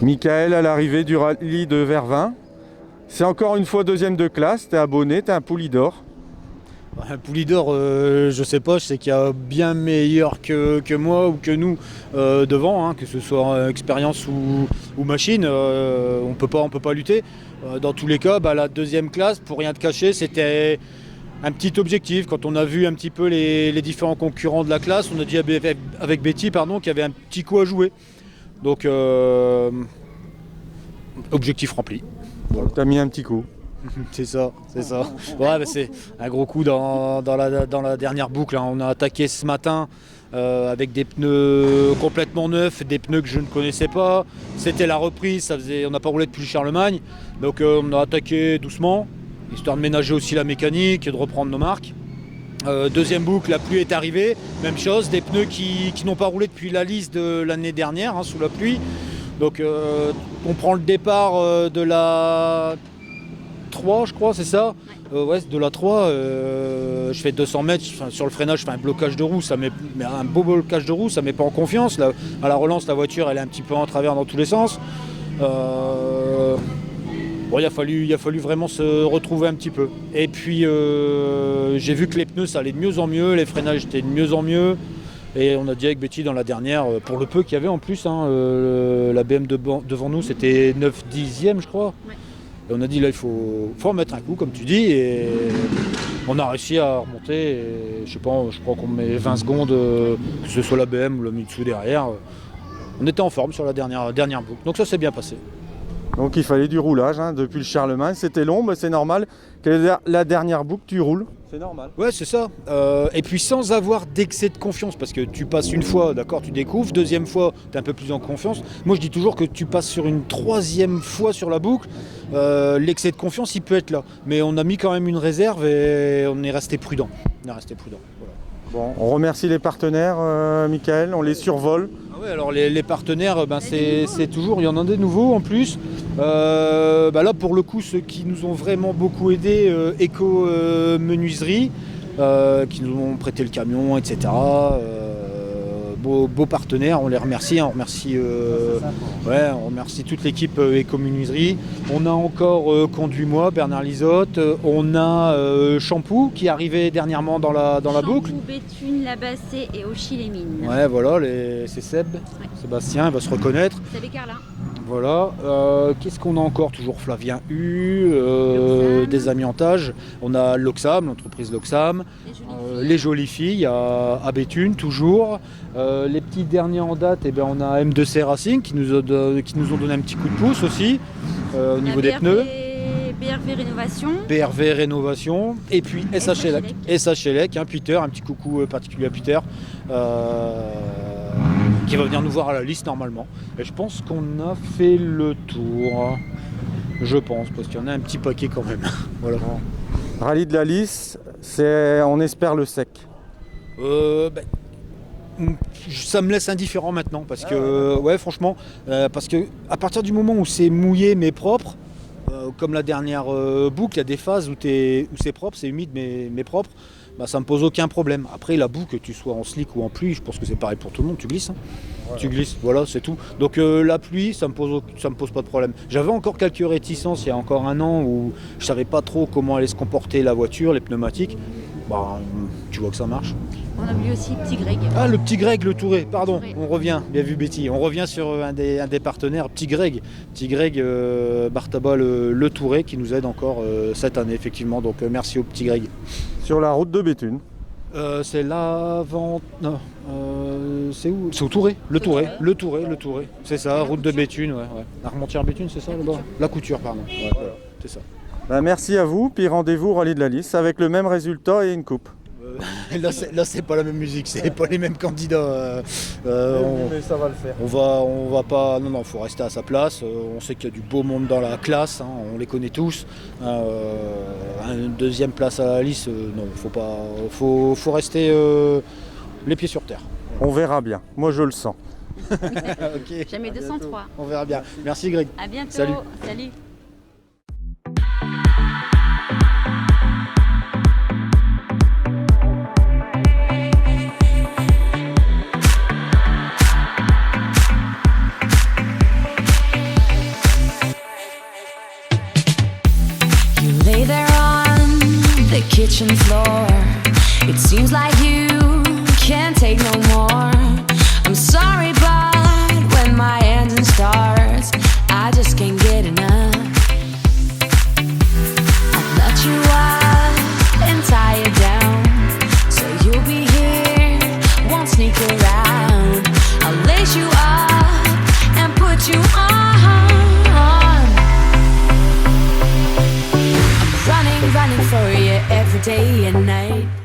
Michael, à l'arrivée du rallye de Vervins, c'est encore une fois deuxième de classe, t'es abonné, t'es un Poulidor. Un Poulidor, je sais pas, je sais qu'il y a bien meilleur que moi ou que nous devant, hein, que ce soit en expérience ou machine, on peut pas lutter. Dans tous les cas, la deuxième classe, pour rien te cacher, c'était un petit objectif. Quand on a vu un petit peu les différents concurrents de la classe, on a dit avec Betty qu'il y avait un petit coup à jouer. Donc, objectif rempli. Voilà. T'as mis un petit coup. C'est ça. Ouais, c'est un gros coup dans la dernière boucle, hein. On a attaqué ce matin avec des pneus complètement neufs, des pneus que je ne connaissais pas. C'était la reprise, on n'a pas roulé depuis Charlemagne. Donc on a attaqué doucement, histoire de ménager aussi la mécanique et de reprendre nos marques. Deuxième boucle, la pluie est arrivée. Même chose, des pneus qui n'ont pas roulé depuis la lisse de l'année dernière, hein, sous la pluie. Donc on prend le départ de la 3, je crois, c'est ça. Ouais, de la 3, je fais 200 mètres, sur le freinage, je fais un blocage de roue, un beau blocage de roue, ça met pas en confiance. Là, à la relance, la voiture, elle est un petit peu en travers dans tous les sens. Bon, il a fallu vraiment se retrouver un petit peu. Et puis, j'ai vu que les pneus, ça allait de mieux en mieux, les freinages étaient de mieux en mieux. Et on a dit avec Betty dans la dernière, pour le peu qu'il y avait en plus, hein, la BM devant nous, c'était 9/10e, je crois. Ouais. Et on a dit là il faut en mettre un coup comme tu dis, et on a réussi à remonter, et, je crois qu'on met 20 secondes, que ce soit la BM ou la Mitsu derrière. On était en forme sur la dernière boucle, donc ça s'est bien passé. Donc il fallait du roulage, hein, depuis le Charlemagne, c'était long, mais c'est normal que la dernière boucle tu roules. C'est normal. Ouais, c'est ça. Et puis sans avoir d'excès de confiance, parce que tu passes une fois, d'accord, tu découvres, deuxième fois, tu es un peu plus en confiance. Moi, je dis toujours que tu passes sur une troisième fois sur la boucle, l'excès de confiance, il peut être là. Mais on a mis quand même une réserve et on est resté prudent. Voilà. Bon, on remercie les partenaires, Michael, on les survole. Ah ouais, alors les partenaires, c'est toujours, il y en a des nouveaux en plus. Là, pour le coup, ceux qui nous ont vraiment beaucoup aidés, Eco Menuiserie, qui nous ont prêté le camion, etc. Beaux partenaires, on les remercie. On remercie toute l'équipe Eco Menuiserie. On a encore Conduis-moi, Bernard Lisotte. On a Shampoo qui est arrivé dernièrement dans la boucle. Shampoo, Béthune, Labassé et Auchy-les-Mines. Ouais, voilà, c'est Seb. Ouais. Sébastien, il va se reconnaître. Seb et Carla. Voilà, qu'est-ce qu'on a encore? Toujours Flavien U, des amiantages. On a Loxam, l'entreprise Loxam, les jolies filles à Béthune, toujours. Les petits derniers en date, on a M2C Racing qui nous ont donné un petit coup de pouce aussi au niveau des pneus. BRV Rénovation. Et puis SH Elec, hein, Peter, un petit coucou particulier à Peter. Qui va venir nous voir à la liste normalement. Et je pense qu'on a fait le tour. Je pense, parce qu'il y en a un petit paquet quand même. Voilà. Rallye de la liste, on espère le sec. Ça me laisse indifférent maintenant, parce que, ouais, franchement, parce que à partir du moment où c'est mouillé mais propre, comme la dernière boucle, il y a des phases où c'est propre, c'est humide mais propre. Ça me pose aucun problème. Après la boue, que tu sois en slick ou en pluie, je pense que c'est pareil pour tout le monde, tu glisses. Hein. Voilà. Tu glisses, voilà, c'est tout. Donc la pluie, ça me pose pas de problème. J'avais encore quelques réticences il y a encore un an où je savais pas trop comment allait se comporter la voiture, les pneumatiques. Tu vois que ça marche. On a vu aussi le petit Greg. Ah, le petit Greg, le Touré, pardon, on revient, bien vu Betty, on revient sur un des partenaires, petit Greg Bartaba, le Touré, qui nous aide encore cette année, effectivement, donc merci au petit Greg. Sur la route de Béthune. C'est l'avant... Non, c'est où? C'est au Touré, le Touré. C'est ça, route de Béthune, ouais. Armentières Béthune, c'est ça là-bas? La Couture, pardon, ouais, voilà, c'est ça. Merci à vous, puis rendez-vous au Rallye de la Liste avec le même résultat et une coupe. Là c'est pas la même musique, c'est pas les mêmes candidats. Mais ça va le faire. On va pas. Non, faut rester à sa place. On sait qu'il y a du beau monde dans la classe, hein, on les connaît tous. Une deuxième place à la liste, non, faut pas. Faut rester les pieds sur terre. On verra bien. Moi je le sens. Okay. Jamais 203. On verra bien. Merci Greg. À bientôt. Salut. there on the kitchen floor. It seems like you can't take no more. I'm sorry, but when my engine starts, I just can't get enough. I'll nut you up and tie you down, so you'll be here, won't sneak around. I'll lace you up and put you on. I'm running for you every day and night.